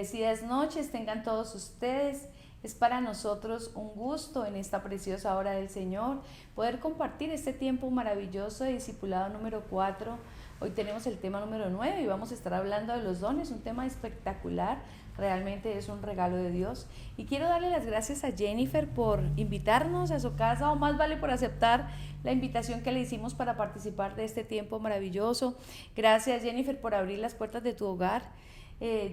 Bendecidas noches tengan todos ustedes. Es para nosotros un gusto en esta preciosa hora del Señor poder compartir este tiempo maravilloso de discipulado número 4. Hoy tenemos el tema número 9 y vamos a estar hablando de los dones, un tema espectacular, realmente es un regalo de Dios. Y quiero darle las gracias a Jennifer por invitarnos a su casa, o más vale por aceptar la invitación que le hicimos para participar de este tiempo maravilloso. Gracias, Jennifer, por abrir las puertas de tu hogar.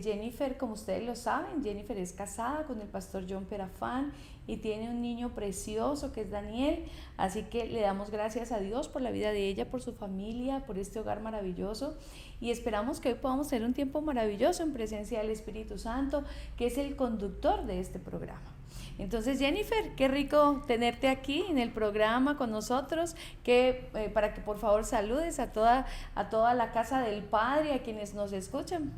Jennifer, como ustedes lo saben, Jennifer es casada con el pastor John Perafán y tiene un niño precioso que es Daniel, así que le damos gracias a Dios por la vida de ella, por su familia, por este hogar maravilloso, y esperamos que hoy podamos tener un tiempo maravilloso en presencia del Espíritu Santo, que es el conductor de este programa. Entonces, Jennifer, qué rico tenerte aquí en el programa con nosotros, para que por favor saludes a toda la casa del Padre, a quienes nos escuchan.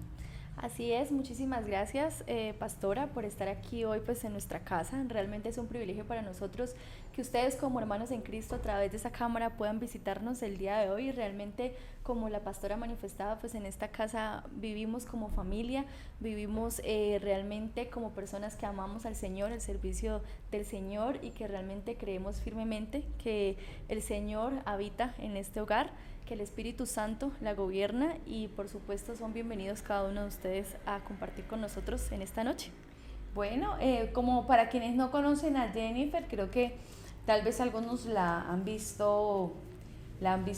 Así es, muchísimas gracias, pastora, por estar aquí hoy pues en nuestra casa. Realmente es un privilegio para nosotros que ustedes como hermanos en Cristo a través de esa cámara puedan visitarnos el día de hoy. Y realmente, como la pastora manifestaba, pues en esta casa vivimos como familia, vivimos realmente como personas que amamos al Señor, el servicio del Señor, y que realmente creemos firmemente que el Señor habita en este hogar, que el Espíritu Santo la gobierna, y por supuesto son bienvenidos cada uno de ustedes a compartir con nosotros en esta noche. Bueno, como para quienes no conocen a Jennifer, creo que tal vez algunos la han visto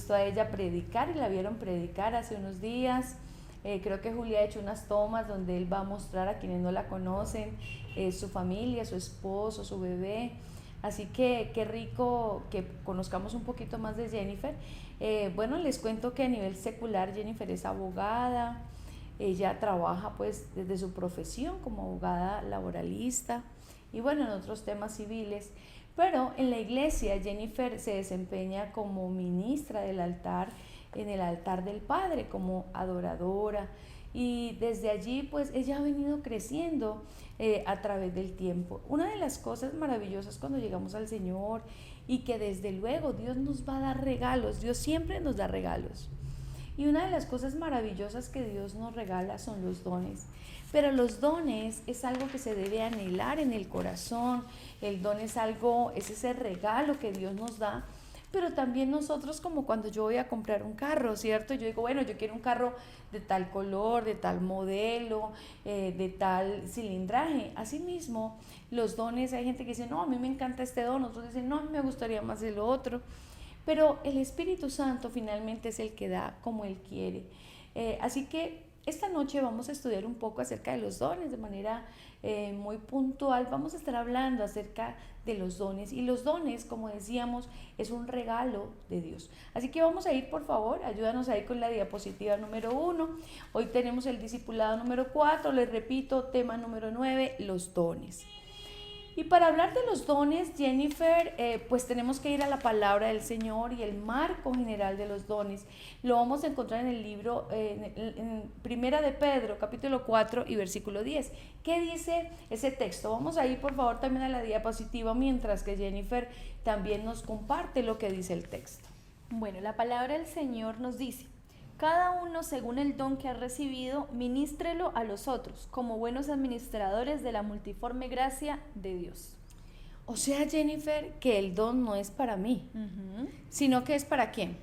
a ella predicar y la vieron predicar hace unos días. Creo que Julia ha hecho unas tomas donde él va a mostrar a quienes no la conocen, su familia, su esposo, su bebé. Así que qué rico que conozcamos un poquito más de Jennifer. Bueno, les cuento que a nivel secular Jennifer es abogada. Ella trabaja pues desde su profesión como abogada laboralista y bueno, en otros temas civiles. Pero en la iglesia Jennifer se desempeña como ministra del altar, en el altar del Padre, como adoradora. Y desde allí pues ella ha venido creciendo a través del tiempo. Una de las cosas maravillosas cuando llegamos al Señor, y que desde luego Dios nos va a dar regalos, Dios siempre nos da regalos. Y una de las cosas maravillosas que Dios nos regala son los dones. Pero los dones es algo que se debe anhelar en el corazón. El don es ese regalo que Dios nos da. Pero también nosotros, como cuando yo voy a comprar un carro, ¿cierto? Yo digo, bueno, yo quiero un carro de tal color, de tal modelo, de tal cilindraje. Asimismo, los dones, hay gente que dice, no, a mí me encanta este don, otros dicen, no, a mí me gustaría más el otro. Pero el Espíritu Santo finalmente es el que da como Él quiere. Así que esta noche vamos a estudiar un poco acerca de los dones de manera muy puntual. Vamos a estar hablando acerca de los dones, y los dones, como decíamos, es un regalo de Dios. Así que vamos a ir, por favor, ayúdanos ahí con la diapositiva número 1. Hoy tenemos el discipulado número 4, les repito, tema número 9, los dones. Y para hablar de los dones, Jennifer, pues tenemos que ir a la palabra del Señor y el marco general de los dones. Lo vamos a encontrar en el libro, en Primera de Pedro, capítulo 4 y versículo 10. ¿Qué dice ese texto? Vamos a ir, por favor, también a la diapositiva, mientras que Jennifer también nos comparte lo que dice el texto. Bueno, la palabra del Señor nos dice: cada uno, según el don que ha recibido, ministrelo a los otros, como buenos administradores de la multiforme gracia de Dios. O sea, Jennifer, que el don no es para mí, sino que es ¿para quién?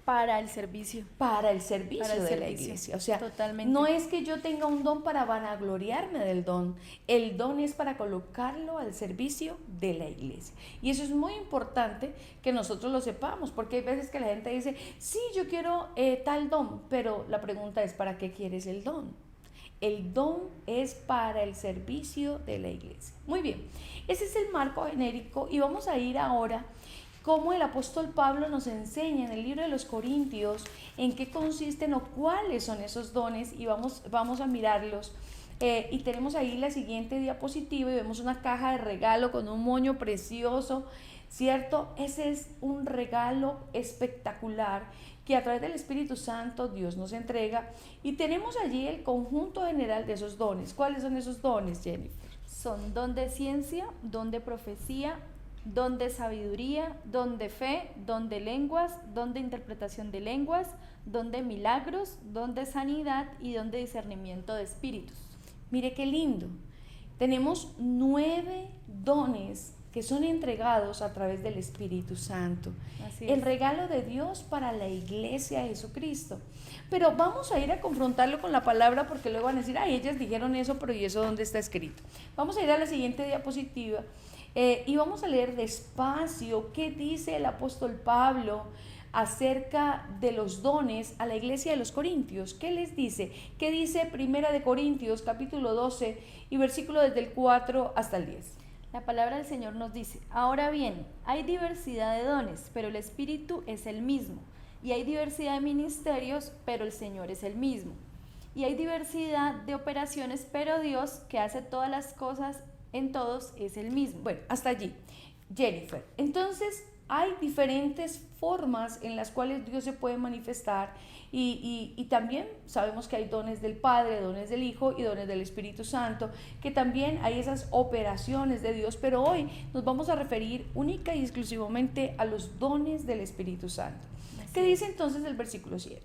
Para el servicio. Para el servicio de la iglesia. O sea, totalmente. No es que yo tenga un don para vanagloriarme del don. El don es para colocarlo al servicio de la iglesia. Y eso es muy importante que nosotros lo sepamos, porque hay veces que la gente dice, sí, yo quiero tal don, pero la pregunta es, ¿para qué quieres el don? El don es para el servicio de la iglesia. Muy bien, ese es el marco genérico, y vamos a ir ahora cómo el apóstol Pablo nos enseña en el libro de los Corintios en qué consisten o cuáles son esos dones, y vamos a mirarlos. Y tenemos ahí la siguiente diapositiva y vemos una caja de regalo con un moño precioso, ¿cierto? Ese es un regalo espectacular que a través del Espíritu Santo Dios nos entrega, y tenemos allí el conjunto general de esos dones. ¿Cuáles son esos dones, Jennifer? Son don de ciencia, don de profecía, don de sabiduría, don de fe, don de lenguas, don de interpretación de lenguas, don de milagros, don de sanidad y don de discernimiento de espíritus. Mire qué lindo. Tenemos 9 dones que son entregados a través del Espíritu Santo. Así el es. regalo de Dios para la iglesia de Jesucristo. Pero vamos a ir a confrontarlo con la palabra, porque luego van a decir, ay, ellas dijeron eso, pero ¿y eso dónde está escrito? Vamos a ir a la siguiente diapositiva y vamos a leer despacio qué dice el apóstol Pablo acerca de los dones a la iglesia de los Corintios. ¿Qué les dice? ¿Qué dice Primera de Corintios, capítulo 12 y versículo desde el 4 hasta el 10? La palabra del Señor nos dice, ahora bien, hay diversidad de dones, pero el Espíritu es el mismo. Y hay diversidad de ministerios, pero el Señor es el mismo. Y hay diversidad de operaciones, pero Dios, que hace todas las cosas en todos, es el mismo. Bueno, hasta allí. Jennifer, entonces hay diferentes formas en las cuales Dios se puede manifestar y también sabemos que hay dones del Padre, dones del Hijo y dones del Espíritu Santo, que también hay esas operaciones de Dios, pero hoy nos vamos a referir única y exclusivamente a los dones del Espíritu Santo. ¿Qué dice entonces el versículo 7?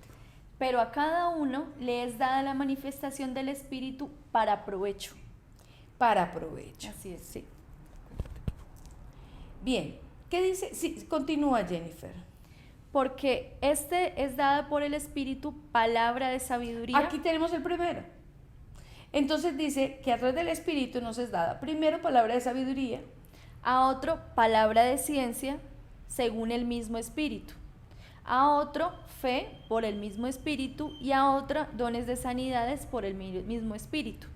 Pero a cada uno le es dada la manifestación del Espíritu para provecho. Para provecho. Así es. Sí. Bien, ¿qué dice? Sí, continúa, Jennifer. Porque este es dada por el Espíritu palabra de sabiduría. Aquí tenemos el primero. Entonces dice que a través del Espíritu nos es dada primero palabra de sabiduría, a otro palabra de ciencia según el mismo Espíritu, a otro fe por el mismo Espíritu y a otro dones de sanidades por el mismo Espíritu,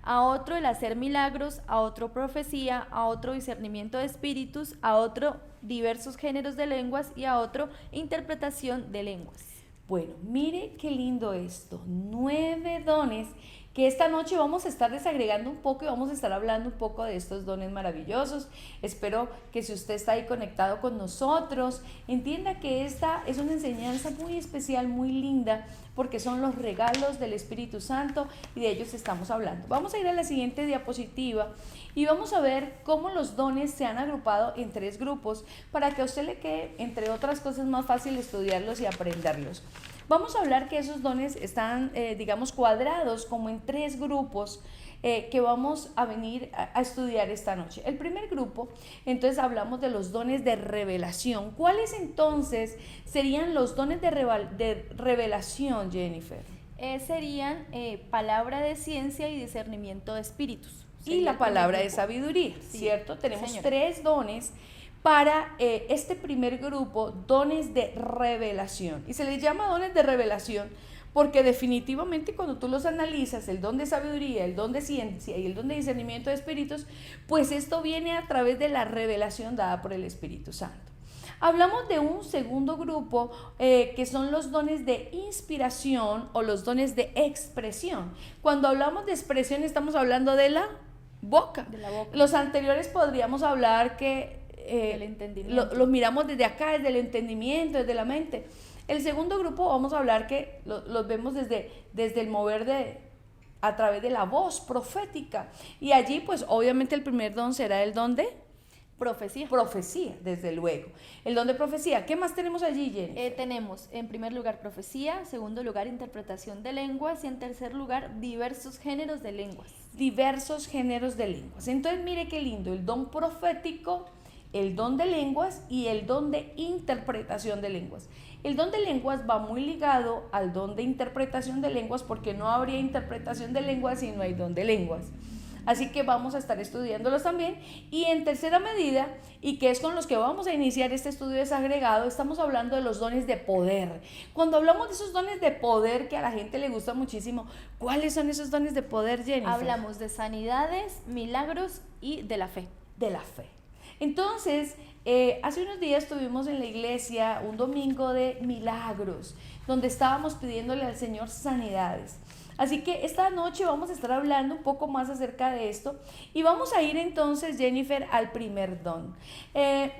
a otro el hacer milagros, a otro profecía, a otro discernimiento de espíritus, a otro diversos géneros de lenguas y a otro interpretación de lenguas. Bueno, mire qué lindo esto, 9 dones que esta noche vamos a estar desagregando un poco y vamos a estar hablando un poco de estos dones maravillosos. Espero que si usted está ahí conectado con nosotros, entienda que esta es una enseñanza muy especial, muy linda, porque son los regalos del Espíritu Santo y de ellos estamos hablando. Vamos a ir a la siguiente diapositiva y vamos a ver cómo los dones se han agrupado en 3 grupos para que a usted le quede, entre otras cosas, más fácil estudiarlos y aprenderlos. Vamos a hablar que esos dones están, digamos, cuadrados como en 3 grupos que vamos a venir a estudiar esta noche. El primer grupo, entonces hablamos de los dones de revelación. ¿Cuáles entonces serían los dones de revelación, Jennifer? Serían palabra de ciencia y discernimiento de espíritus. Y la palabra de sabiduría, sí, ¿cierto? Tenemos señora. 3 dones para este primer grupo, dones de revelación. Y se les llama dones de revelación porque definitivamente cuando tú los analizas, el don de sabiduría, el don de ciencia y el don de discernimiento de espíritus, pues esto viene a través de la revelación dada por el Espíritu Santo. Hablamos de un segundo grupo que son los dones de inspiración o los dones de expresión. Cuando hablamos de expresión estamos hablando de la boca. De la boca. Los anteriores podríamos hablar que el entendimiento. los miramos desde acá, desde el entendimiento, desde la mente. El segundo grupo vamos a hablar que los vemos desde el mover a través de la voz profética. Y allí pues obviamente el primer don será el don de profecía. Profecía, desde luego. El don de profecía. ¿Qué más tenemos allí, Jenny? Tenemos en primer lugar profecía, segundo lugar interpretación de lenguas y en tercer lugar diversos géneros de lenguas. Diversos géneros de lenguas. Entonces mire qué lindo, el don profético, el don de lenguas y el don de interpretación de lenguas. El don de lenguas va muy ligado al don de interpretación de lenguas porque no habría interpretación de lenguas si no hay don de lenguas. Así que vamos a estar estudiándolos también. Y en tercera medida, y que es con los que vamos a iniciar este estudio desagregado, estamos hablando de los dones de poder. Cuando hablamos de esos dones de poder que a la gente le gusta muchísimo, ¿cuáles son esos dones de poder, Jennifer? Hablamos de sanidades, milagros y de la fe. De la fe. Entonces, hace unos días estuvimos en la iglesia un domingo de milagros, donde estábamos pidiéndole al Señor sanidades. Así que esta noche vamos a estar hablando un poco más acerca de esto y vamos a ir entonces, Jennifer, al primer don.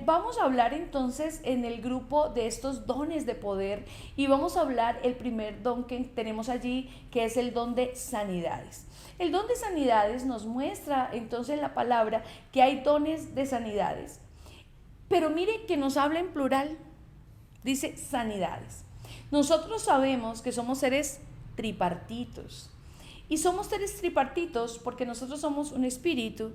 Vamos a hablar entonces en el grupo de estos dones de poder y vamos a hablar el primer don que tenemos allí, que es el don de sanidades. El don de sanidades nos muestra entonces la palabra que hay dones de sanidades, pero mire que nos habla en plural, dice sanidades. Nosotros sabemos que somos seres tripartitos Y somos seres tripartitos porque nosotros somos un espíritu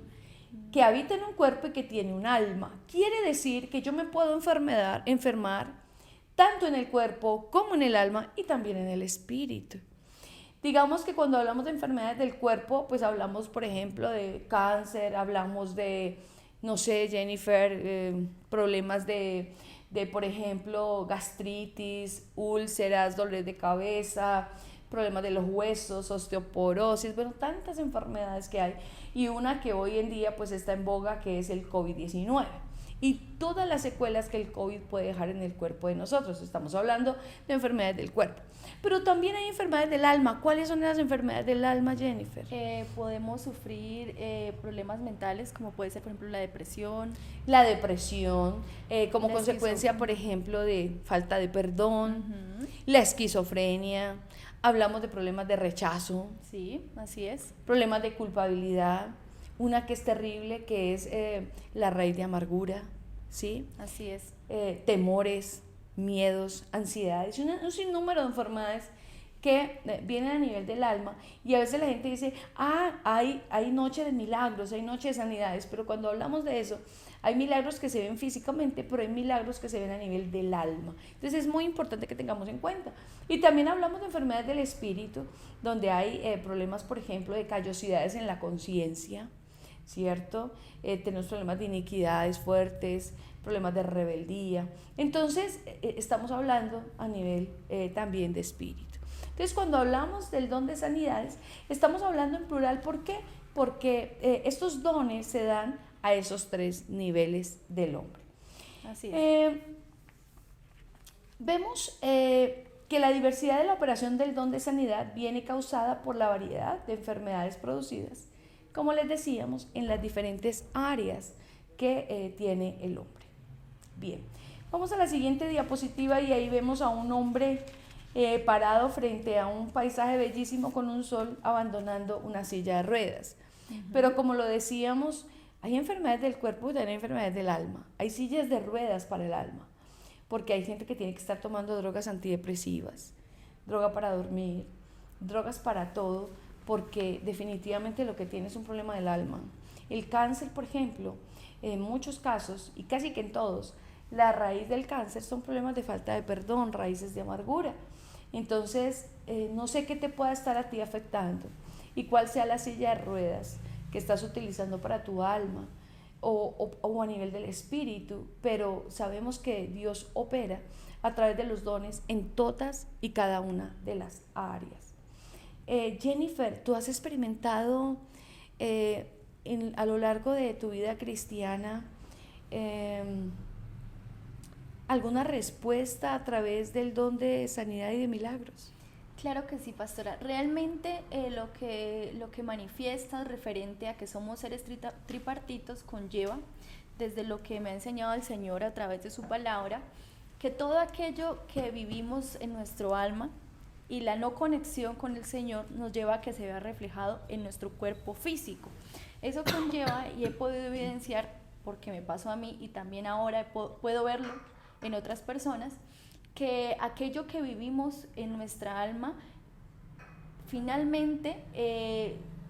que habita en un cuerpo y que tiene un alma. Quiere decir que yo me puedo enfermar tanto en el cuerpo como en el alma y también en el espíritu. Digamos que cuando hablamos de enfermedades del cuerpo, pues hablamos, por ejemplo, de cáncer, hablamos de, no sé, Jennifer, problemas por ejemplo, gastritis, úlceras, dolores de cabeza, problemas de los huesos, osteoporosis, bueno, tantas enfermedades que hay. Y una que hoy en día pues está en boga, que es el COVID-19. Y todas las secuelas que el COVID puede dejar en el cuerpo de nosotros. Estamos hablando de enfermedades del cuerpo. Pero también hay enfermedades del alma. ¿Cuáles son las enfermedades del alma, Jennifer? Podemos sufrir problemas mentales, como puede ser, por ejemplo, la depresión. La depresión, como La consecuencia, por ejemplo, de falta de perdón, la esquizofrenia. Hablamos de problemas de rechazo. Sí, así es. Problemas de culpabilidad. Una que es terrible, que es la raíz de amargura, ¿sí? Así es. Temores, miedos, ansiedades, un sinnúmero de enfermedades que vienen a nivel del alma. Y a veces la gente dice, hay noche de milagros, hay noche de sanidades, pero cuando hablamos de eso, hay milagros que se ven físicamente, pero hay milagros que se ven a nivel del alma. Entonces es muy importante que tengamos en cuenta. Y también hablamos de enfermedades del espíritu, donde hay problemas, por ejemplo, de callosidades en la conciencia, ¿cierto? Tenemos problemas de iniquidades fuertes, problemas de rebeldía. Entonces, estamos hablando a nivel también de espíritu. Entonces, cuando hablamos del don de sanidades, estamos hablando en plural. ¿Por qué? Porque estos dones se dan a esos tres niveles del hombre. Así es. Vemos que la diversidad de la operación del don de sanidad viene causada por la variedad de enfermedades producidas, como les decíamos, en las diferentes áreas que tiene el hombre. Bien, vamos a la siguiente diapositiva y ahí vemos a un hombre parado frente a un paisaje bellísimo con un sol abandonando una silla de ruedas. Pero como lo decíamos, hay enfermedades del cuerpo y también hay enfermedades del alma. Hay sillas de ruedas para el alma, porque hay gente que tiene que estar tomando drogas antidepresivas, droga para dormir, drogas para todo, porque definitivamente lo que tiene es un problema del alma. El cáncer, por ejemplo, en muchos casos, y casi que en todos, la raíz del cáncer son problemas de falta de perdón, raíces de amargura. Entonces, no sé qué te pueda estar a ti afectando y cuál sea la silla de ruedas que estás utilizando para tu alma o a nivel del espíritu, pero sabemos que Dios opera a través de los dones en todas y cada una de las áreas. Jennifer, ¿tú has experimentado a lo largo de tu vida cristiana alguna respuesta a través del don de sanidad y de milagros? Claro que sí, pastora. Realmente lo que manifiesta referente a que somos seres tripartitos conlleva, desde lo que me ha enseñado el Señor a través de su palabra, que todo aquello que vivimos en nuestro alma y la no conexión con el Señor nos lleva a que se vea reflejado en nuestro cuerpo físico. Eso conlleva, y he podido evidenciar, porque me pasó a mí y también ahora puedo verlo en otras personas, que aquello que vivimos en nuestra alma finalmente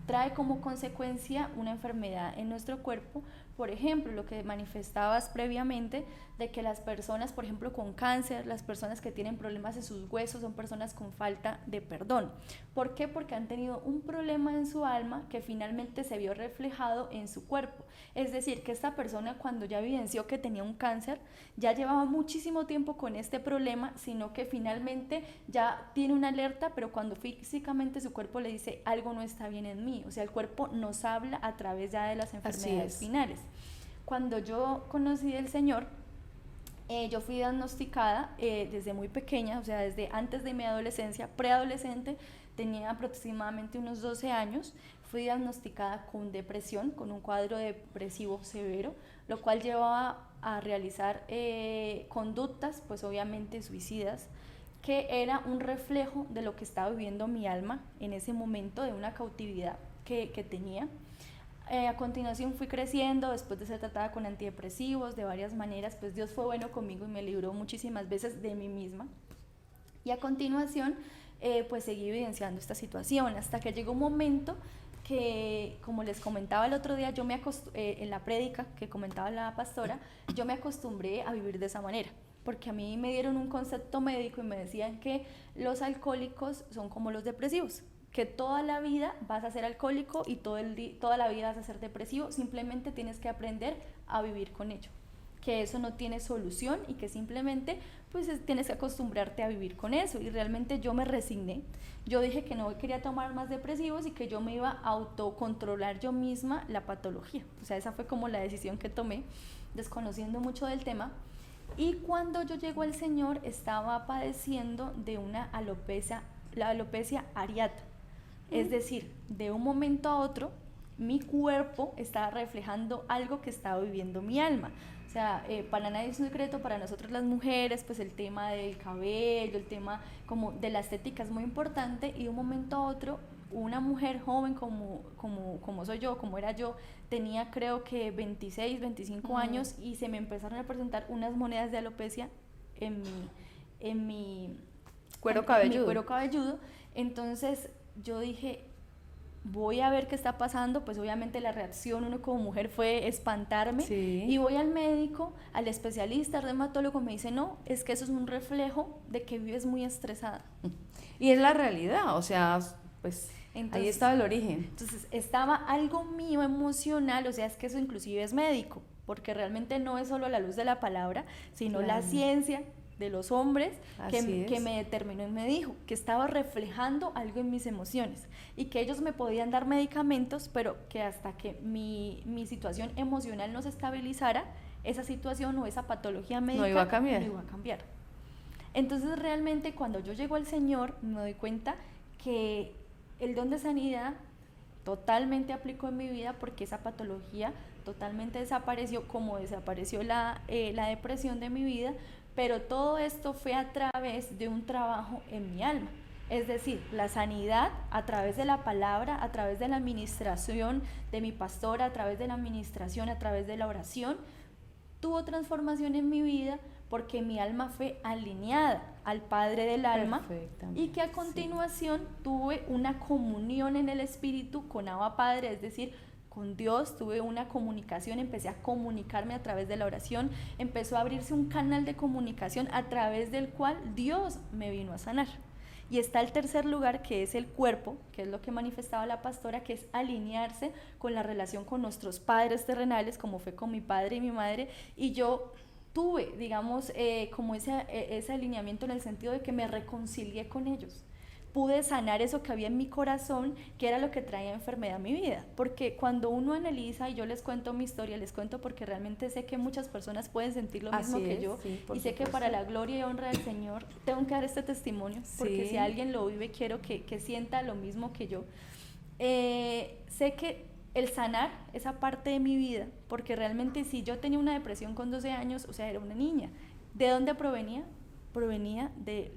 trae como consecuencia una enfermedad en nuestro cuerpo. Por ejemplo, lo que manifestabas previamente, de que las personas, por ejemplo, con cáncer, las personas que tienen problemas en sus huesos, son personas con falta de perdón. ¿Por qué? Porque han tenido un problema en su alma que finalmente se vio reflejado en su cuerpo. Es decir, que esta persona, cuando ya evidenció que tenía un cáncer, ya llevaba muchísimo tiempo con este problema, sino que finalmente ya tiene una alerta, pero cuando físicamente su cuerpo le dice algo no está bien en mí, o sea, el cuerpo nos habla a través ya de las enfermedades finales. Cuando yo conocí al Señor, yo fui diagnosticada desde muy pequeña, o sea, desde antes de mi adolescencia, preadolescente, tenía aproximadamente unos 12 años, fui diagnosticada con depresión, con un cuadro depresivo severo, lo cual llevaba a realizar conductas, pues obviamente suicidas, que era un reflejo de lo que estaba viviendo mi alma en ese momento, de una cautividad que tenía. A continuación fui creciendo, después de ser tratada con antidepresivos de varias maneras, pues Dios fue bueno conmigo y me libró muchísimas veces de mí misma. Y a continuación pues seguí evidenciando esta situación, hasta que llegó un momento que, como les comentaba el otro día, en la prédica que comentaba la pastora, yo me acostumbré a vivir de esa manera, porque a mí me dieron un concepto médico y me decían que los alcohólicos son como los depresivos, que toda la vida vas a ser alcohólico y toda la vida vas a ser depresivo, simplemente tienes que aprender a vivir con ello, que eso no tiene solución y que simplemente pues tienes que acostumbrarte a vivir con eso. Y realmente yo me resigné, yo dije que no quería tomar más depresivos y que yo me iba a autocontrolar yo misma la patología. O sea, esa fue como la decisión que tomé, desconociendo mucho del tema. Y cuando yo llego al Señor, estaba padeciendo de una alopecia, la alopecia areata. Es decir, de un momento a otro, mi cuerpo estaba reflejando algo que estaba viviendo mi alma. O sea, para nadie es un secreto, para nosotros las mujeres, pues el tema del cabello, el tema como de la estética es muy importante, y de un momento a otro, una mujer joven como soy yo, como era yo, tenía creo que 26, 25 años, y se me empezaron a presentar unas monedas de alopecia en mi cuero cabelludo. En mi cuero cabelludo. Entonces yo dije, voy a ver qué está pasando. Pues obviamente la reacción uno como mujer fue espantarme, sí. Y voy al médico, al especialista, al dermatólogo, me dice, no, es que eso es un reflejo de que vives muy estresada. Y es la realidad, o sea, pues entonces, ahí estaba el origen. Entonces estaba algo mío emocional, o sea, es que eso inclusive es médico, porque realmente no es solo la luz de la palabra, sino la ciencia de los hombres que me determinó y me dijo que estaba reflejando algo en mis emociones y que ellos me podían dar medicamentos, pero que hasta que mi situación emocional no se estabilizara, esa situación o esa patología médica no iba a cambiar. No iba a cambiar. Entonces realmente cuando yo llego al Señor me doy cuenta que el don de sanidad totalmente aplicó en mi vida, porque esa patología totalmente desapareció, como desapareció la depresión de mi vida. Pero todo esto fue a través de un trabajo en mi alma, es decir, la sanidad a través de la palabra, a través de la administración de mi pastora, a través de la administración, a través de la oración, tuvo transformación en mi vida, porque mi alma fue alineada al Padre del alma, y que a continuación tuve una comunión en el Espíritu con Abba Padre, es decir, con Dios. Tuve una comunicación, empecé a comunicarme a través de la oración, empezó a abrirse un canal de comunicación a través del cual Dios me vino a sanar. Y está el tercer lugar, que es el cuerpo, que es lo que manifestaba la pastora, que es alinearse con la relación con nuestros padres terrenales, como fue con mi padre y mi madre. Y yo tuve, digamos, como ese alineamiento en el sentido de que me reconcilié con ellos. Pude sanar eso que había en mi corazón, que era lo que traía enfermedad a mi vida. Porque cuando uno analiza, y yo les cuento mi historia, les cuento porque realmente sé que muchas personas pueden sentir lo mismo que yo, y sé que para la gloria y honra del Señor tengo que dar este testimonio, porque si alguien lo vive, quiero que sienta lo mismo que yo. Sé que el sanar esa parte de mi vida, porque realmente si yo tenía una depresión con 12 años, o sea, era una niña. ¿De dónde provenía? Provenía de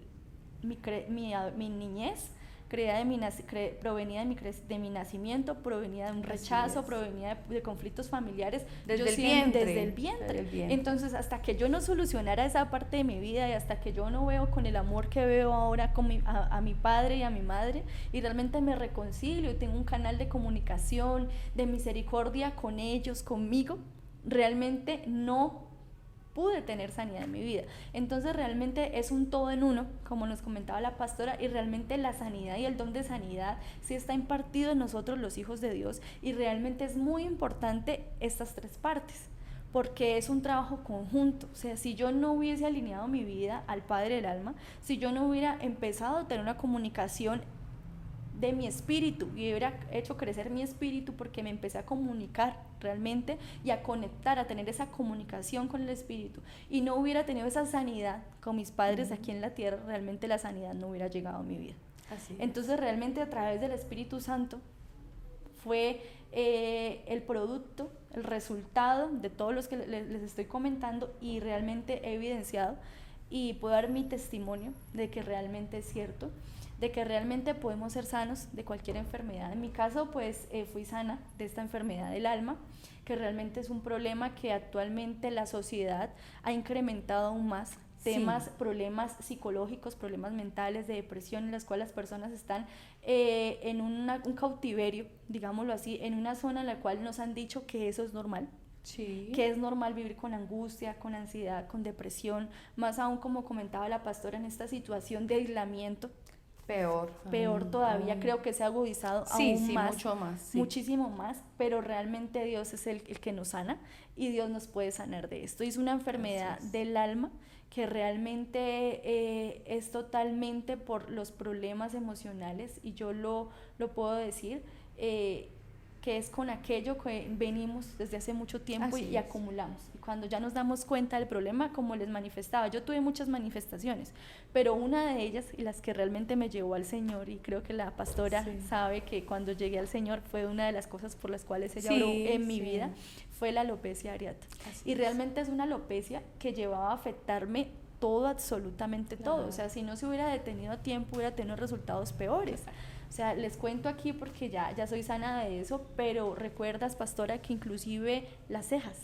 mi niñez, provenía de mi nacimiento, provenía de un rechazo, provenía de conflictos familiares desde el vientre. Entonces, hasta que yo no solucionara esa parte de mi vida, y hasta que yo no veo con el amor que veo ahora a mi padre y a mi madre, y realmente me reconcilio y tengo un canal de comunicación, de misericordia con ellos, conmigo, realmente no pude tener sanidad en mi vida. Entonces realmente es un todo en uno, como nos comentaba la pastora, y realmente la sanidad y el don de sanidad sí está impartido en nosotros los hijos de Dios, y realmente es muy importante estas tres partes, porque es un trabajo conjunto. O sea, si yo no hubiese alineado mi vida al Padre del alma, si yo no hubiera empezado a tener una comunicación de mi espíritu y hubiera hecho crecer mi espíritu, porque me empecé a comunicar realmente y a conectar, a tener esa comunicación con el espíritu, y no hubiera tenido esa sanidad con mis padres aquí en la tierra, realmente la sanidad no hubiera llegado a mi vida. Entonces realmente a través del Espíritu Santo fue el producto, el resultado de todos los que les estoy comentando, y realmente he evidenciado y puedo dar mi testimonio de que realmente es cierto, de que realmente podemos ser sanos de cualquier enfermedad. En mi caso, pues fui sana de esta enfermedad del alma, que realmente es un problema que actualmente la sociedad ha incrementado aún más, temas, problemas psicológicos, problemas mentales, de depresión, en las cuales las personas están en un cautiverio, digámoslo así, en una zona en la cual nos han dicho que eso es normal. Sí. Que es normal vivir con angustia, con ansiedad, con depresión, más aún como comentaba la pastora en esta situación de aislamiento. Peor todavía, creo que se ha agudizado aún más, mucho más, sí. Muchísimo más, pero realmente Dios es el que nos sana y Dios nos puede sanar de esto. Y es una enfermedad del alma que realmente es totalmente por los problemas emocionales, y yo lo puedo decir, que es con aquello que venimos desde hace mucho tiempo y acumulamos. Y cuando ya nos damos cuenta del problema, como les manifestaba, yo tuve muchas manifestaciones, pero una de ellas, y las que realmente me llevó al Señor, y creo que la pastora sabe que cuando llegué al Señor fue una de las cosas por las cuales ella oró en mi vida, fue la alopecia areata. Y realmente es una alopecia que llevaba a afectarme todo, absolutamente todo. O sea, si no se hubiera detenido a tiempo, hubiera tenido resultados peores. O sea, les cuento aquí porque ya soy sana de eso, pero recuerdas, pastora, que inclusive las cejas.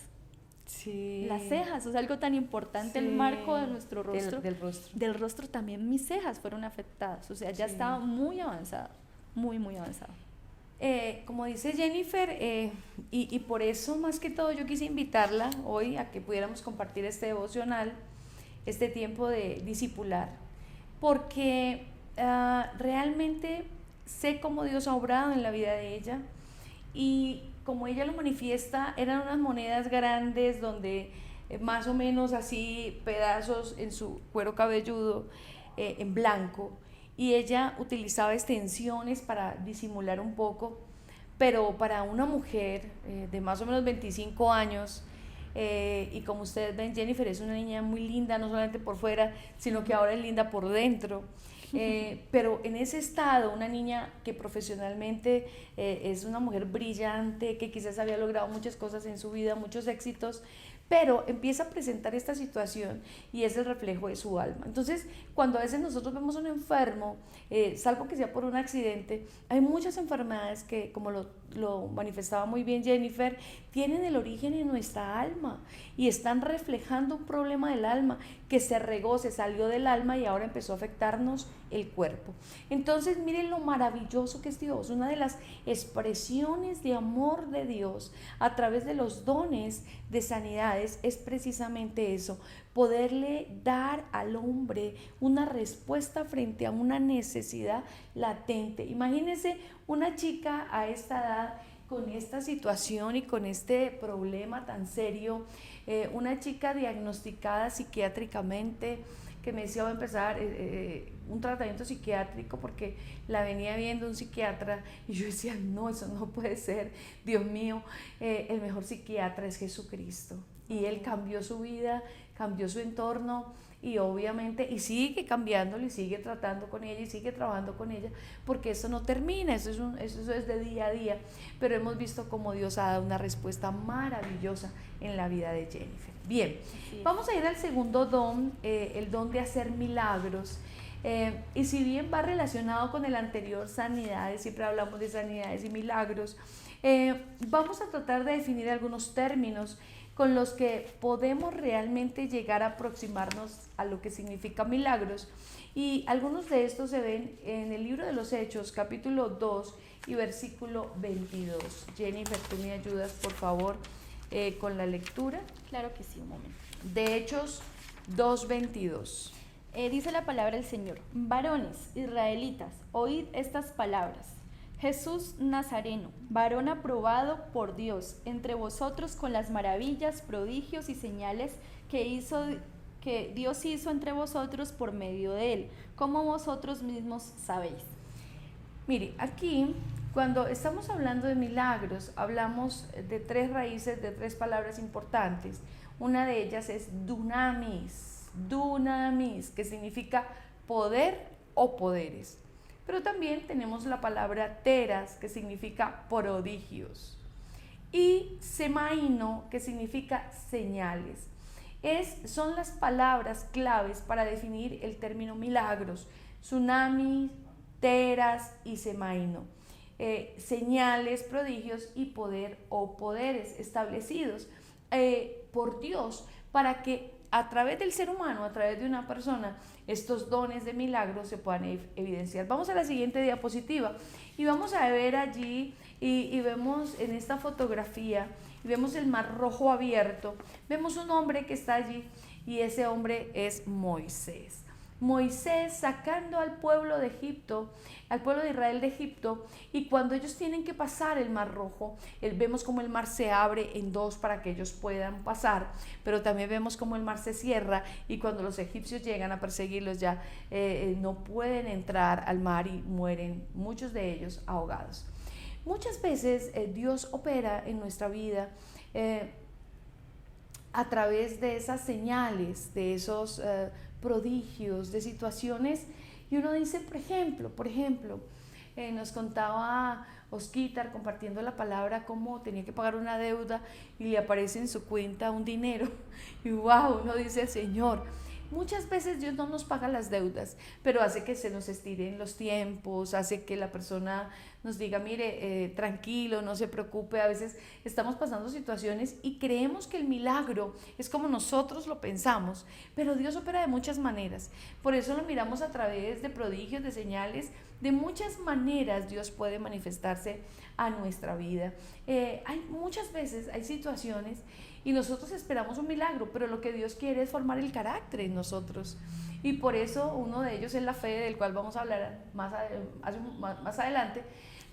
Sí. Las cejas, es algo tan importante, el marco de nuestro rostro. Del rostro también, mis cejas fueron afectadas. O sea, ya estaba muy avanzada, muy avanzada. Como dice Jennifer, y por eso más que todo yo quise invitarla hoy a que pudiéramos compartir este devocional, este tiempo de discipular, porque realmente sé cómo Dios ha obrado en la vida de ella, y como ella lo manifiesta, eran unas monedas grandes donde más o menos así pedazos en su cuero cabelludo en blanco, y ella utilizaba extensiones para disimular un poco, pero para una mujer de más o menos 25 años, y como ustedes ven, Jennifer es una niña muy linda, no solamente por fuera, sino que ahora es linda por dentro. Pero en ese estado, una niña que profesionalmente es una mujer brillante, que quizás había logrado muchas cosas en su vida, muchos éxitos, pero empieza a presentar esta situación y es el reflejo de su alma. Entonces, cuando a veces nosotros vemos a un enfermo, salvo que sea por un accidente, hay muchas enfermedades que, como lo manifestaba muy bien Jennifer, tienen el origen en nuestra alma y están reflejando un problema del alma que se regó, se salió del alma y ahora empezó a afectarnos el cuerpo. Entonces, miren lo maravilloso que es Dios. Una de las expresiones de amor de Dios a través de los dones de sanidades es precisamente eso: poderle dar al hombre una respuesta frente a una necesidad latente. Imagínense una chica a esta edad con esta situación y con este problema tan serio, una chica diagnosticada psiquiátricamente, que me decía: voy a empezar un tratamiento psiquiátrico porque la venía viendo un psiquiatra, y yo decía: no, eso no puede ser, Dios mío, el mejor psiquiatra es Jesucristo, y Él cambió su vida, cambió su entorno, y obviamente, y sigue cambiándolo, y sigue tratando con ella, y sigue trabajando con ella, porque eso no termina, eso es de día a día, pero hemos visto cómo Dios ha dado una respuesta maravillosa en la vida de Jennifer. Bien, vamos a ir al segundo don, el don de hacer milagros, y si bien va relacionado con el anterior, sanidades, siempre hablamos de sanidades y milagros, vamos a tratar de definir algunos términos con los que podemos realmente llegar a aproximarnos a lo que significa milagros, y algunos de estos se ven en el libro de los Hechos, capítulo 2 y versículo 22. Jennifer, ¿tú me ayudas, por favor, con la lectura? Claro que sí, un momento. De Hechos 2:22. Dice la palabra del Señor: varones israelitas, oíd estas palabras. Jesús Nazareno, varón aprobado por Dios entre vosotros con las maravillas, prodigios y señales que Dios hizo entre vosotros por medio de él, como vosotros mismos sabéis. Mire, aquí cuando estamos hablando de milagros, hablamos de tres raíces, de tres palabras importantes. Una de ellas es dunamis, que significa poder o poderes. Pero también tenemos la palabra teras, que significa prodigios, y semaino, que significa señales. Son las palabras claves para definir el término milagros: tsunami, teras y semaino. Señales, prodigios y poder o poderes establecidos por Dios para que a través del ser humano, a través de una persona, estos dones de milagros se puedan evidenciar. Vamos a la siguiente diapositiva y vamos a ver allí y vemos en esta fotografía, y vemos el Mar Rojo abierto, vemos un hombre que está allí y ese hombre es Moisés. Moisés sacando al pueblo de Egipto, al pueblo de Israel de Egipto, y cuando ellos tienen que pasar el Mar Rojo, vemos como el mar se abre en dos para que ellos puedan pasar, pero también vemos como el mar se cierra y cuando los egipcios llegan a perseguirlos ya no pueden entrar al mar y mueren muchos de ellos ahogados. Muchas veces Dios opera en nuestra vida a través de esas señales, de esos prodigios, de situaciones, y uno dice, por ejemplo, nos contaba Osquitar compartiendo la palabra cómo tenía que pagar una deuda y le aparece en su cuenta un dinero, y wow, uno dice, Señor, muchas veces Dios no nos paga las deudas, pero hace que se nos estiren los tiempos, hace que la persona nos diga, mire, tranquilo, no se preocupe. A veces estamos pasando situaciones y creemos que el milagro es como nosotros lo pensamos, pero Dios opera de muchas maneras. Por eso lo miramos a través de prodigios, de señales, de muchas maneras Dios puede manifestarse a nuestra vida. Hay muchas veces, hay situaciones y nosotros esperamos un milagro, pero lo que Dios quiere es formar el carácter en nosotros. Y por eso uno de ellos es la fe, del cual vamos a hablar más adelante.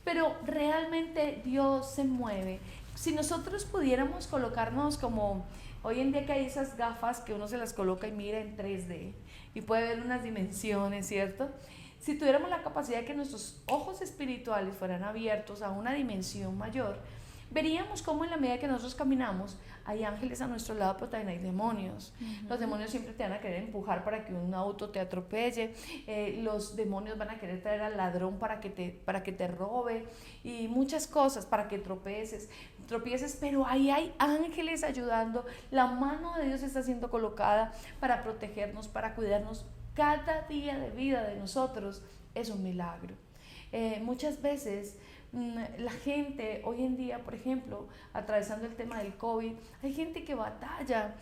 Pero realmente Dios se mueve. Si nosotros pudiéramos colocarnos como hoy en día que hay esas gafas que uno se las coloca y mira en 3D y puede ver unas dimensiones, ¿cierto? Si tuviéramos la capacidad de que nuestros ojos espirituales fueran abiertos a una dimensión mayor, veríamos cómo en la medida que nosotros caminamos hay ángeles a nuestro lado, pero también hay demonios. Los demonios siempre te van a querer empujar para que un auto te atropelle, los demonios van a querer traer al ladrón para que te robe y muchas cosas, para que tropieces, pero ahí hay ángeles ayudando. La mano de Dios está siendo colocada para protegernos, para cuidarnos. Cada día de vida de nosotros es un milagro. Muchas veces la gente hoy en día, por ejemplo, atravesando el tema del COVID, hay gente que batalla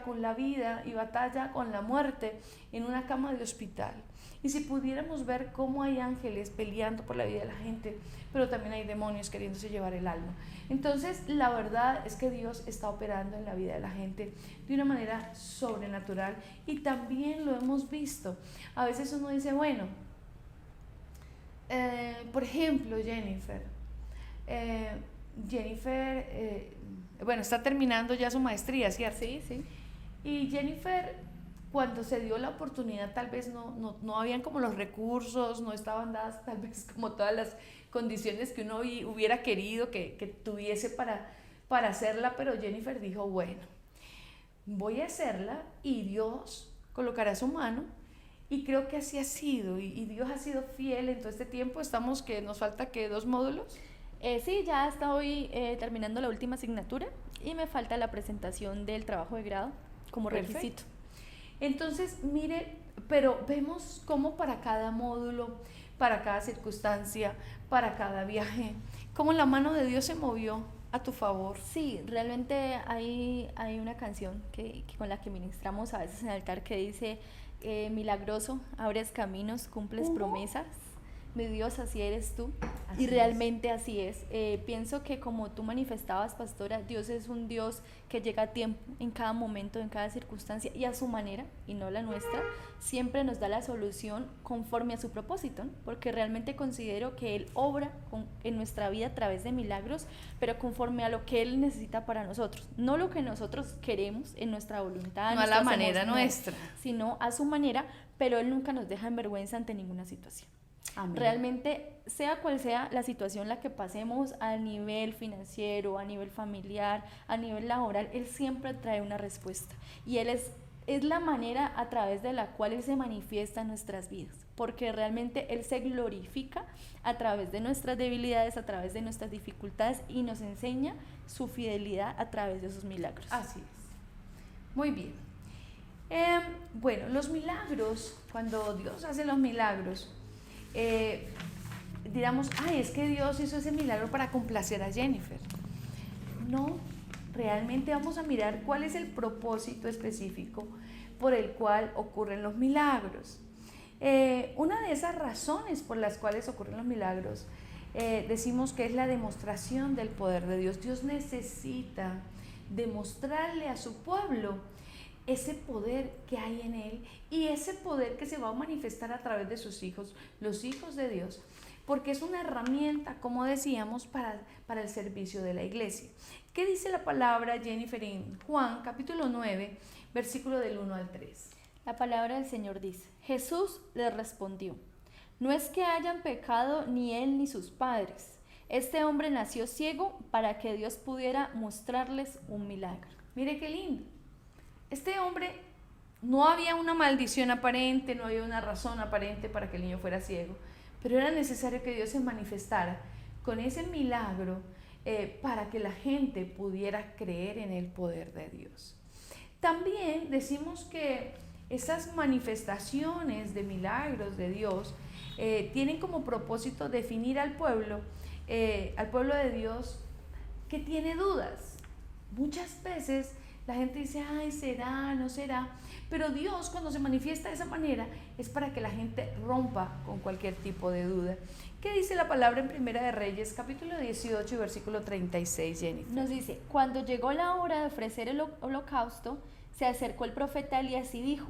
con la vida y batalla con la muerte en una cama de hospital. Y si pudiéramos ver cómo hay ángeles peleando por la vida de la gente, pero también hay demonios queriéndose llevar el alma. Entonces, la verdad es que Dios está operando en la vida de la gente de una manera sobrenatural y también lo hemos visto. A veces uno dice, bueno, por ejemplo, Jennifer, bueno, está terminando ya su maestría, ¿cierto? Sí, sí. Y Jennifer, cuando se dio la oportunidad, tal vez no habían como los recursos, no estaban dadas tal vez como todas las condiciones que uno hubiera querido que tuviese para hacerla, pero Jennifer dijo, bueno, voy a hacerla y Dios colocará su mano. Y creo que así ha sido, y Dios ha sido fiel en todo este tiempo. Estamos que nos falta que 2 módulos. Sí, ya estoy terminando la última asignatura y me falta la presentación del trabajo de grado como requisito. Entonces, mire, pero vemos cómo para cada módulo, para cada circunstancia, para cada viaje, cómo la mano de Dios se movió a tu favor. Sí, realmente hay una canción con la que ministramos a veces en el altar que dice... milagroso, abres caminos, cumples promesas, mi Dios, así eres tú. Y realmente así es. Pienso que como tú manifestabas, pastora, Dios es un Dios que llega a tiempo, en cada momento, en cada circunstancia y a su manera, y no la nuestra. Siempre nos da la solución conforme a su propósito, ¿no? Porque realmente considero que Él obra en nuestra vida a través de milagros, pero conforme a lo que Él necesita para nosotros, no lo que nosotros queremos en nuestra voluntad, no a la manera nuestra, sino a su manera, pero Él nunca nos deja en vergüenza ante ninguna situación. Amén. Realmente, sea cual sea la situación la que pasemos a nivel financiero, a nivel familiar, a nivel laboral, Él siempre trae una respuesta. Y Él es la manera a través de la cual Él se manifiesta en nuestras vidas. Porque realmente Él se glorifica a través de nuestras debilidades, a través de nuestras dificultades y nos enseña su fidelidad a través de esos milagros. Así es. Muy bien. Bueno, los milagros, cuando Dios hace los milagros, digamos, es que Dios hizo ese milagro para complacer a Jennifer. No, realmente vamos a mirar cuál es el propósito específico por el cual ocurren los milagros. Una de esas razones por las cuales ocurren los milagros, decimos que es la demostración del poder de Dios. Dios necesita demostrarle a su pueblo ese poder que hay en él y ese poder que se va a manifestar a través de sus hijos, los hijos de Dios, porque es una herramienta, como decíamos, para el servicio de la iglesia. ¿Qué dice la palabra, Jennifer, en Juan capítulo 9, versículo del 1 al 3? La palabra del Señor dice: Jesús le respondió: no es que hayan pecado ni él ni sus padres. Este hombre nació ciego para que Dios pudiera mostrarles un milagro. Mire qué lindo. Este hombre, no había una maldición aparente, no había una razón aparente para que el niño fuera ciego, pero era necesario que Dios se manifestara con ese milagro para que la gente pudiera creer en el poder de Dios. También decimos que esas manifestaciones de milagros de Dios tienen como propósito definir al pueblo de Dios que tiene dudas. Muchas veces la gente dice, ay, será, no será, pero Dios cuando se manifiesta de esa manera es para que la gente rompa con cualquier tipo de duda. ¿Qué dice la palabra en Primera de Reyes, capítulo 18 y versículo 36, Jennifer? Nos dice: cuando llegó la hora de ofrecer el holocausto, se acercó el profeta Elías y dijo: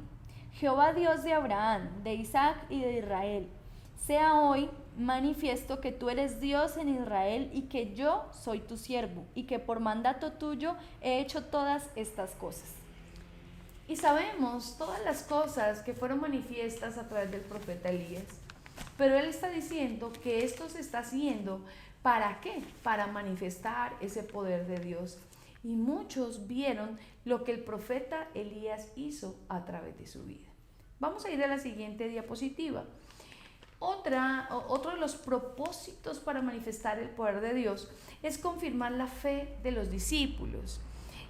Jehová Dios de Abraham, de Isaac y de Israel, sea hoy manifiesto que tú eres Dios en Israel y que yo soy tu siervo y que por mandato tuyo he hecho todas estas cosas. Y sabemos todas las cosas que fueron manifiestas a través del profeta Elías, pero él está diciendo que esto se está haciendo ¿para qué? Para manifestar ese poder de Dios. Y muchos vieron lo que el profeta Elías hizo a través de su vida. Vamos a ir a la siguiente diapositiva. Otro de los propósitos para manifestar el poder de Dios es confirmar la fe de los discípulos.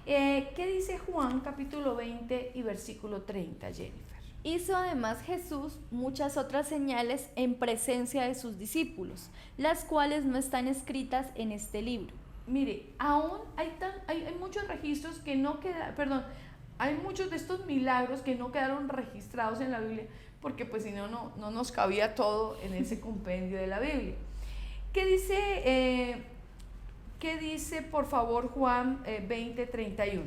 ¿Qué dice Juan capítulo 20 y versículo 30, Jennifer? Hizo además Jesús muchas otras señales en presencia de sus discípulos, las cuales no están escritas en este libro. Mire, aún hay muchos registros que no quedan, hay muchos de estos milagros que no quedaron registrados en la Biblia, porque pues si no nos cabía todo en ese compendio de la Biblia. ¿Qué dice por favor Juan 20:31?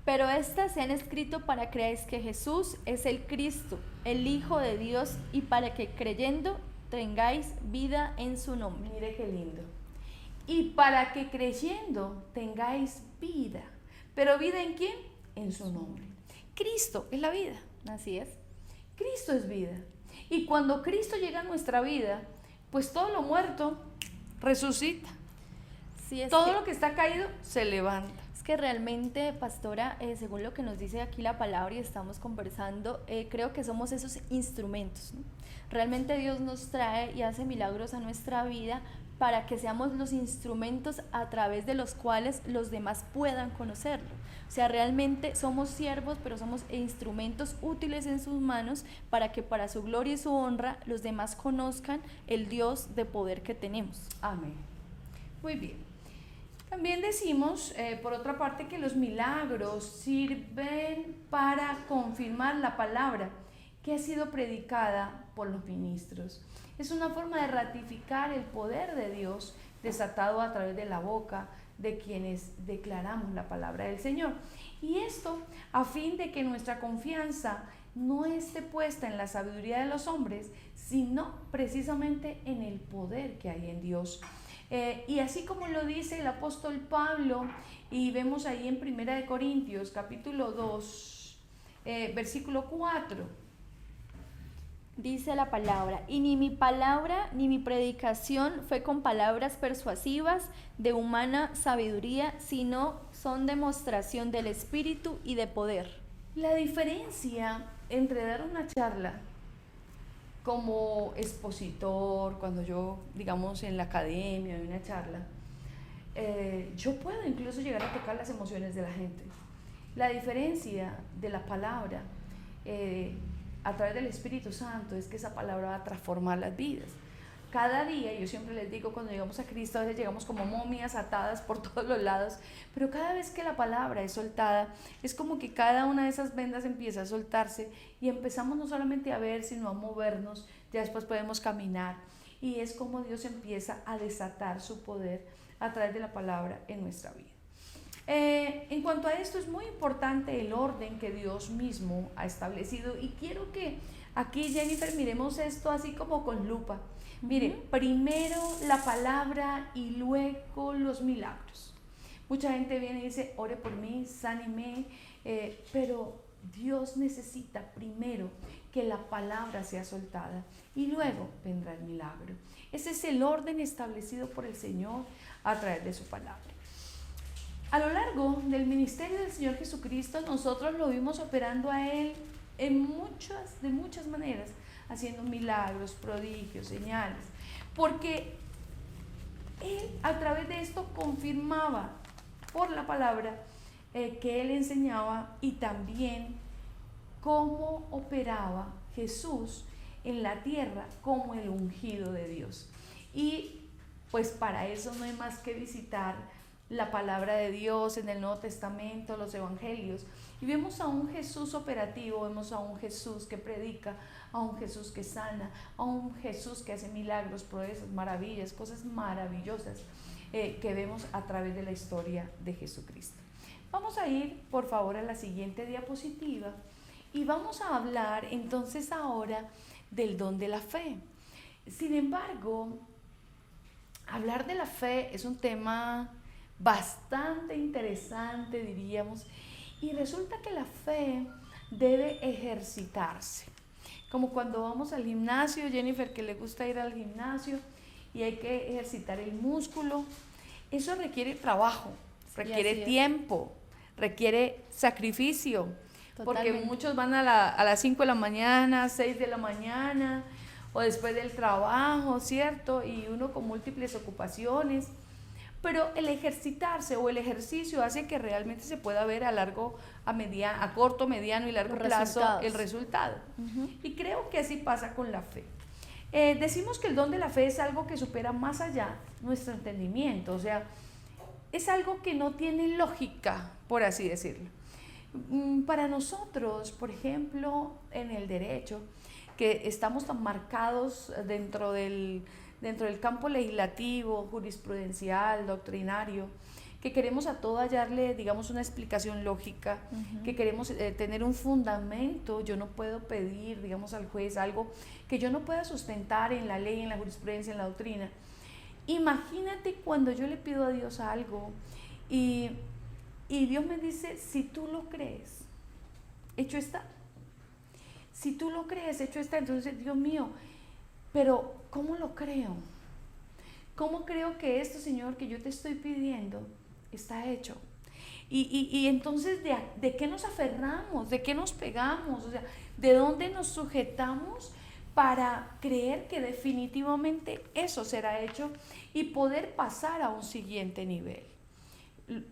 Pero estas se han escrito para que creáis que Jesús es el Cristo, el Hijo de Dios, y para que creyendo tengáis vida en su nombre. Mire qué lindo. Y para que creyendo tengáis vida. ¿Pero vida en quién? En su nombre. Cristo es la vida. Así es. Cristo es vida. Y cuando Cristo llega a nuestra vida, pues todo lo muerto resucita. Sí, todo lo que está caído se levanta. Es que realmente, pastora, según lo que nos dice aquí la palabra y estamos conversando, creo que somos esos instrumentos, ¿no? Realmente Dios nos trae y hace milagros a nuestra vida para que seamos los instrumentos a través de los cuales los demás puedan conocerlo. O sea, realmente somos siervos, pero somos instrumentos útiles en sus manos para que para su gloria y su honra los demás conozcan el Dios de poder que tenemos. Amén. Muy bien. También decimos, por otra parte, que los milagros sirven para confirmar la palabra que ha sido predicada por los ministros. Es una forma de ratificar el poder de Dios desatado a través de la boca de quienes declaramos la palabra del Señor. Y esto a fin de que nuestra confianza no esté puesta en la sabiduría de los hombres, sino precisamente en el poder que hay en Dios. Y así como lo dice el apóstol Pablo, y vemos ahí en 1 Corintios capítulo 2, versículo 4. Dice la palabra: y ni mi palabra ni mi predicación fue con palabras persuasivas de humana sabiduría, sino son demostración del Espíritu y de poder. La diferencia entre dar una charla como expositor, cuando yo, digamos, en la academia doy una charla, yo puedo incluso llegar a tocar las emociones de la gente. La diferencia de la palabra a través del Espíritu Santo es que esa palabra va a transformar las vidas. cada día, yo siempre les digo, cuando llegamos a Cristo, a veces llegamos como momias atadas por todos los lados, pero cada vez que la palabra es soltada, es como que cada una de esas vendas empieza a soltarse y empezamos no solamente a ver, sino a movernos, ya después podemos caminar, y es como Dios empieza a desatar su poder a través de la palabra en nuestra vida. En cuanto a esto, es muy importante el orden que Dios mismo ha establecido, y quiero que aquí, Jennifer, miremos esto así como con lupa. Mire, primero la palabra y luego los milagros. Mucha gente viene y dice, ore por mí, sáneme, pero Dios necesita primero que la palabra sea soltada y luego vendrá el milagro. Ese es el orden establecido por el Señor a través de su palabra. A lo largo del ministerio del Señor Jesucristo, nosotros lo vimos operando a Él de muchas maneras, haciendo milagros, prodigios, señales, porque Él a través de esto confirmaba por la palabra que Él enseñaba, y también cómo operaba Jesús en la tierra como el ungido de Dios. Y pues para eso no hay más que visitar la palabra de Dios en el Nuevo Testamento, los evangelios, y vemos a un Jesús operativo, vemos a un Jesús que predica, a un Jesús que sana, a un Jesús que hace milagros, proezas, maravillas, cosas maravillosas que vemos a través de la historia de Jesucristo. Vamos a ir, por favor, a la siguiente diapositiva y vamos a hablar entonces ahora del don de la fe. Sin embargo, hablar de la fe es un tema bastante interesante, diríamos, y resulta que la fe debe ejercitarse. Como cuando vamos al gimnasio, Jennifer, que le gusta ir al gimnasio y hay que ejercitar el músculo, eso requiere trabajo, requiere tiempo, requiere sacrificio. Totalmente. Porque muchos van a las 5 de la mañana, 6 de la mañana, o después del trabajo, ¿cierto? Y uno con múltiples ocupaciones. Pero el ejercitarse o el ejercicio hace que realmente se pueda ver a corto, mediano y largo plazo el resultado. Y creo que así pasa con la fe. Decimos que el don de la fe es algo que supera más allá nuestro entendimiento, o sea, es algo que no tiene lógica, por así decirlo. Para nosotros, por ejemplo, en el derecho, que estamos tan marcados dentro del campo legislativo, jurisprudencial, doctrinario, que queremos a todo hallarle, digamos, una explicación lógica, que queremos tener un fundamento. Yo no puedo pedir, digamos, al juez algo que yo no pueda sustentar en la ley, en la jurisprudencia, en la doctrina. Imagínate cuando yo le pido a Dios algo y Dios me dice, si tú lo crees, hecho está. Si tú lo crees, hecho está. Entonces, Dios mío, pero ¿cómo lo creo? ¿Cómo creo que esto, Señor, que yo te estoy pidiendo está hecho? Y entonces, ¿de qué nos aferramos? ¿De qué nos pegamos? O sea, ¿de dónde nos sujetamos para creer que definitivamente eso será hecho y poder pasar a un siguiente nivel?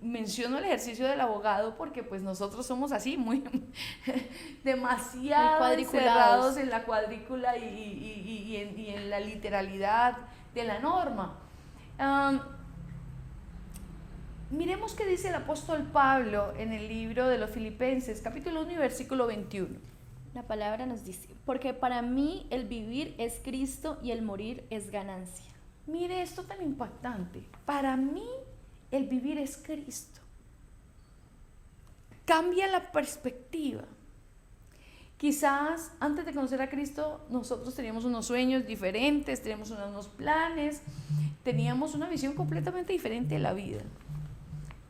Menciono el ejercicio del abogado porque pues nosotros somos así, muy demasiado encerrados en la cuadrícula y en la literalidad de la norma. Miremos qué dice el apóstol Pablo en el libro de los Filipenses, capítulo 1 y versículo 21. La palabra nos dice, porque para mí el vivir es Cristo y el morir es ganancia. Mire esto tan impactante, para mí el vivir es Cristo. Cambia la perspectiva. Quizás antes de conocer a Cristo nosotros teníamos unos sueños diferentes, teníamos unos planes, teníamos una visión completamente diferente de la vida,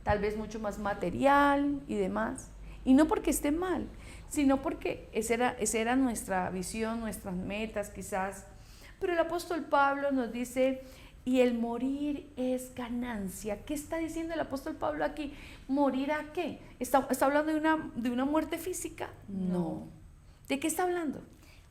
tal vez mucho más material y demás, y no porque esté mal, sino porque esa era nuestra visión, nuestras metas quizás. Pero el apóstol Pablo nos dice, y el morir es ganancia. ¿Qué está diciendo el apóstol Pablo aquí? ¿Morir a qué? ¿Está hablando de una muerte física? No. ¿De qué está hablando?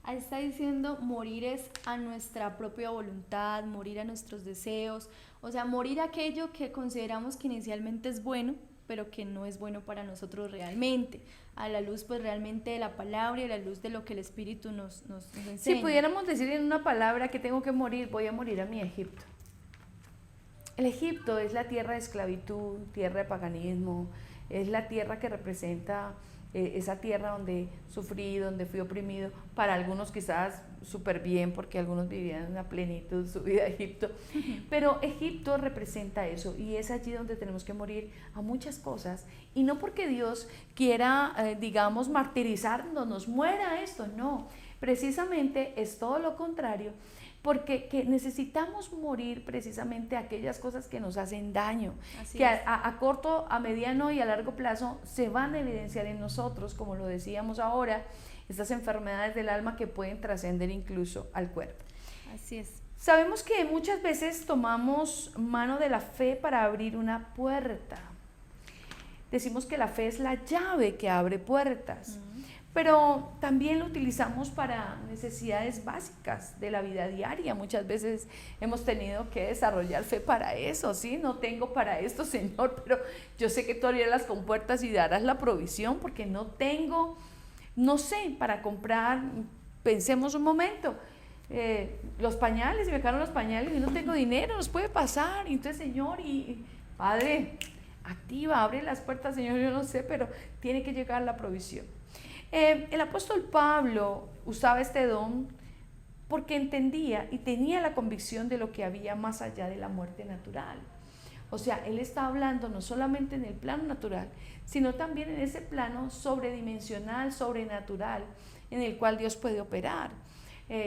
Está diciendo morir es a nuestra propia voluntad, morir a nuestros deseos, o sea, morir a aquello que consideramos que inicialmente es bueno, pero que no es bueno para nosotros realmente, a la luz pues realmente de la palabra y a la luz de lo que el Espíritu nos enseña. Si pudiéramos decir en una palabra que tengo que morir, voy a morir a mi Egipto. El Egipto es la tierra de esclavitud, tierra de paganismo, es la tierra que representa esa tierra donde sufrí, donde fui oprimido, para algunos quizás súper bien, porque algunos vivían en la plenitud su vida de Egipto, pero Egipto representa eso, y es allí donde tenemos que morir a muchas cosas, y no porque Dios quiera, digamos, martirizarnos, muera esto, no, precisamente es todo lo contrario, porque necesitamos morir precisamente a aquellas cosas que nos hacen daño, que a corto, a mediano y a largo plazo se van a evidenciar en nosotros, como lo decíamos ahora, estas enfermedades del alma que pueden trascender incluso al cuerpo. Así es. Sabemos que muchas veces tomamos mano de la fe para abrir una puerta. Decimos que la fe es la llave que abre puertas. Pero también lo utilizamos para necesidades básicas de la vida diaria. Muchas veces hemos tenido que desarrollar fe para eso, ¿sí? No tengo para esto, Señor, pero yo sé que tú abrirás las compuertas y darás la provisión, porque no tengo, no sé, para comprar. Pensemos un momento, los pañales, me quedaron los pañales y no tengo dinero, nos puede pasar. Y entonces, Señor, y Padre, activa, abre las puertas, Señor, yo no sé, pero tiene que llegar la provisión. El apóstol Pablo usaba este don porque entendía y tenía la convicción de lo que había más allá de la muerte natural. O sea, él está hablando no solamente en el plano natural, sino también en ese plano sobredimensional, sobrenatural, en el cual Dios puede operar.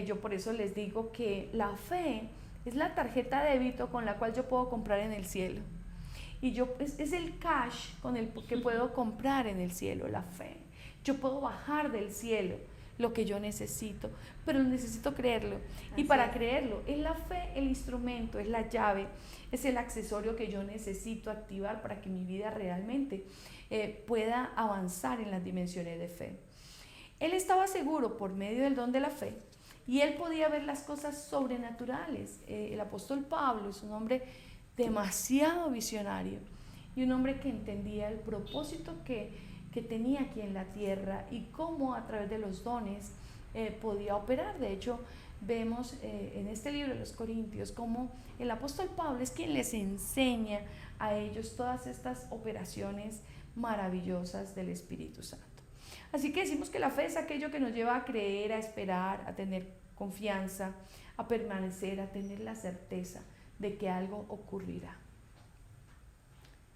Yo por eso les digo que la fe es la tarjeta de débito con la cual yo puedo comprar en el cielo. Y es el cash con el que puedo comprar en el cielo, la fe. Yo puedo bajar del cielo lo que yo necesito, pero necesito creerlo. Y para creerlo, es la fe el instrumento, es la llave, es el accesorio que yo necesito activar para que mi vida realmente pueda avanzar en las dimensiones de fe. Él estaba seguro por medio del don de la fe, y él podía ver las cosas sobrenaturales. El apóstol Pablo es un hombre demasiado visionario y un hombre que entendía el propósito que tenía aquí en la tierra y cómo a través de los dones podía operar. De hecho, vemos en este libro de los Corintios cómo el apóstol Pablo es quien les enseña a ellos todas estas operaciones maravillosas del Espíritu Santo. Así que decimos que la fe es aquello que nos lleva a creer, a esperar, a tener confianza, a permanecer, a tener la certeza de que algo ocurrirá.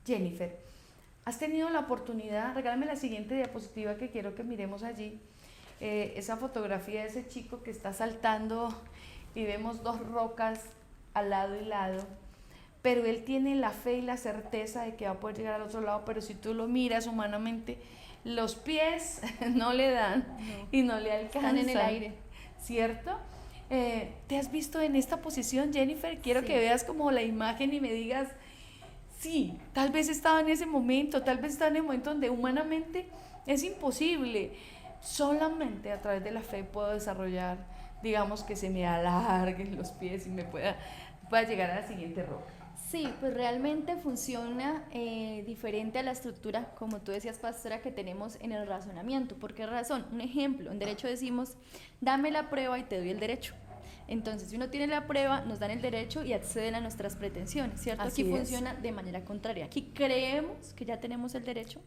Jennifer, ¿has tenido la oportunidad? Regálame la siguiente diapositiva que quiero que miremos allí. Esa fotografía de ese chico que está saltando y vemos dos rocas al lado y lado, pero él tiene la fe y la certeza de que va a poder llegar al otro lado, pero si tú lo miras humanamente, los pies no le dan y no le alcanzan. Están en el aire. ¿Cierto? ¿Te has visto en esta posición, Jennifer? Quiero que veas como la imagen y me digas, sí, tal vez estaba en ese momento, tal vez estaba en el momento donde humanamente es imposible. Solamente a través de la fe puedo desarrollar, digamos, que se me alarguen los pies y me pueda llegar a la siguiente roca. Sí, pues realmente funciona diferente a la estructura, como tú decías, pastora, que tenemos en el razonamiento. ¿Por qué razón? Un ejemplo, en derecho decimos, dame la prueba y te doy el derecho. Entonces, si uno tiene la prueba, nos dan el derecho y acceden a nuestras pretensiones, ¿cierto? Así Aquí es. funciona de manera contraria. Aquí creemos que ya tenemos el derecho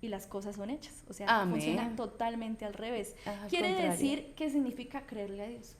y las cosas son hechas. O sea, Amén. funciona totalmente al revés. Al Quiere contrario. decir que significa creerle a Dios.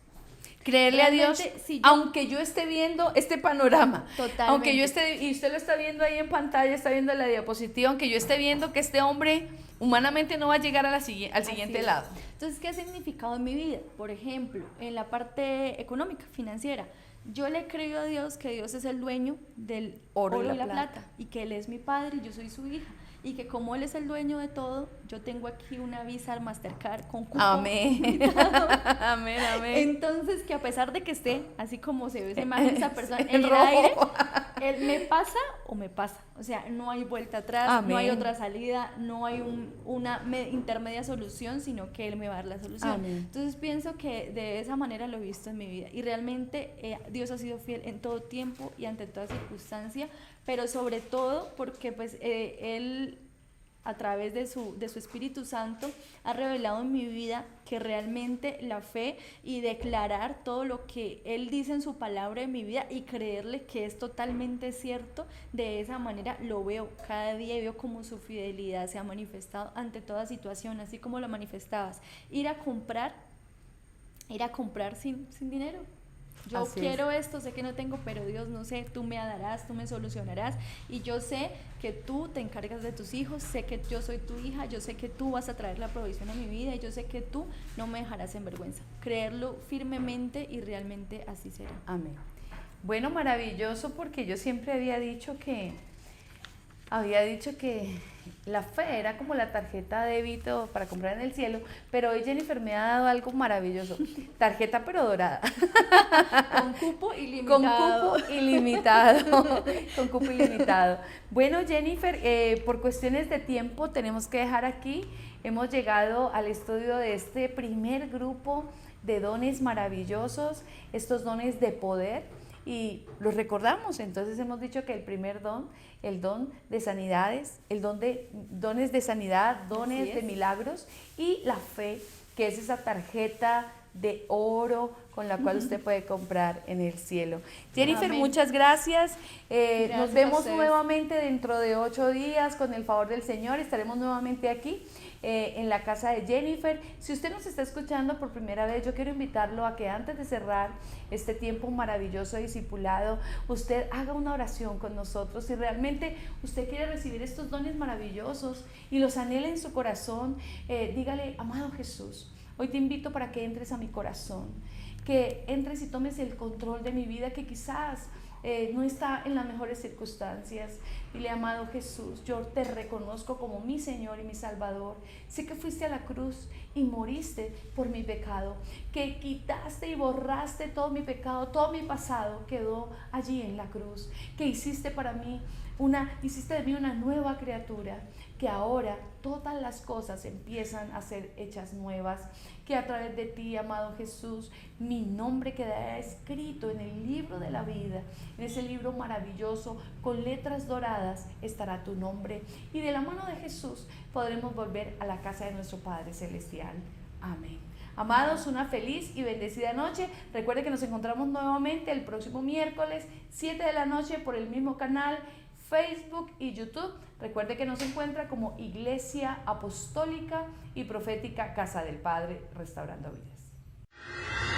Creerle a Dios, si yo, aunque yo esté viendo este panorama, totalmente. aunque yo esté, y usted lo está viendo ahí en pantalla, está viendo la diapositiva, aunque yo esté viendo que este hombre humanamente no va a llegar al siguiente lado. Entonces, ¿qué ha significado en mi vida? Por ejemplo, en la parte económica, financiera, yo le he creído a Dios que Dios es el dueño del oro y la plata y que Él es mi padre y yo soy su hija. Y que como Él es el dueño de todo, yo tengo aquí una Visa Mastercard con cupo. Amén. Amén, amén. Entonces, que a pesar de que esté, así como se ve esa imagen, esa persona en el rojo. aire, me pasa o me pasa, o sea, no hay vuelta atrás, Amén. No hay otra salida, no hay una intermedia solución, sino que Él me va a dar la solución. Amén. Entonces pienso que de esa manera lo he visto en mi vida y realmente Dios ha sido fiel en todo tiempo y ante toda circunstancia, pero sobre todo porque pues Él a través de su Espíritu Santo ha revelado en mi vida que realmente la fe y declarar todo lo que Él dice en su palabra en mi vida y creerle que es totalmente cierto, de esa manera lo veo cada día y veo como su fidelidad se ha manifestado ante toda situación, así como lo manifestabas, ir a comprar sin dinero. Yo Así quiero esto, sé que no tengo, pero Dios, no sé, tú me darás, tú me solucionarás y yo sé que tú te encargas de tus hijos, sé que yo soy tu hija, yo sé que tú vas a traer la provisión a mi vida y yo sé que tú no me dejarás en vergüenza. Creerlo firmemente y realmente así será. Amén. Bueno, maravilloso, porque yo siempre había dicho que la fe era como la tarjeta de débito para comprar en el cielo, pero hoy Jennifer me ha dado algo maravilloso, tarjeta pero dorada. Con cupo ilimitado. Con cupo ilimitado. Con cupo ilimitado. Bueno, Jennifer, por cuestiones de tiempo tenemos que dejar aquí. Hemos llegado al estudio de este primer grupo de dones maravillosos, estos dones de poder, y los recordamos. Entonces hemos dicho que el primer don, el don de sanidades, el don de dones de sanidad, dones de milagros, y la fe, que es esa tarjeta de oro con la cual usted puede comprar en el cielo. Jennifer, amén, muchas gracias. Nos vemos nuevamente dentro de 8 días, con el favor del Señor. Estaremos nuevamente aquí en la casa de Jennifer. Si usted nos está escuchando por primera vez, yo quiero invitarlo a que antes de cerrar este tiempo maravilloso de discipulado, usted haga una oración con nosotros. Si realmente usted quiere recibir estos dones maravillosos y los anhela en su corazón, dígale: amado Jesús, hoy te invito para que entres a mi corazón, que entres y tomes el control de mi vida, que quizás no está en las mejores circunstancias. Dile: amado Jesús, yo te reconozco como mi Señor y mi Salvador. Sé que fuiste a la cruz y moriste por mi pecado, que quitaste y borraste todo mi pecado, todo mi pasado quedó allí en la cruz, que hiciste de mí una nueva criatura, que ahora todas las cosas empiezan a ser hechas nuevas, que a través de ti, amado Jesús, mi nombre quedará escrito en el libro de la vida, en ese libro maravilloso, con letras doradas estará tu nombre, y de la mano de Jesús podremos volver a la casa de nuestro Padre Celestial. Amén. Amados, una feliz y bendecida noche. Recuerde que nos encontramos nuevamente el próximo miércoles, 7 de la noche, por el mismo canal, Facebook y YouTube. Recuerde que nos encuentra como Iglesia Apostólica y Profética Casa del Padre, Restaurando Vidas.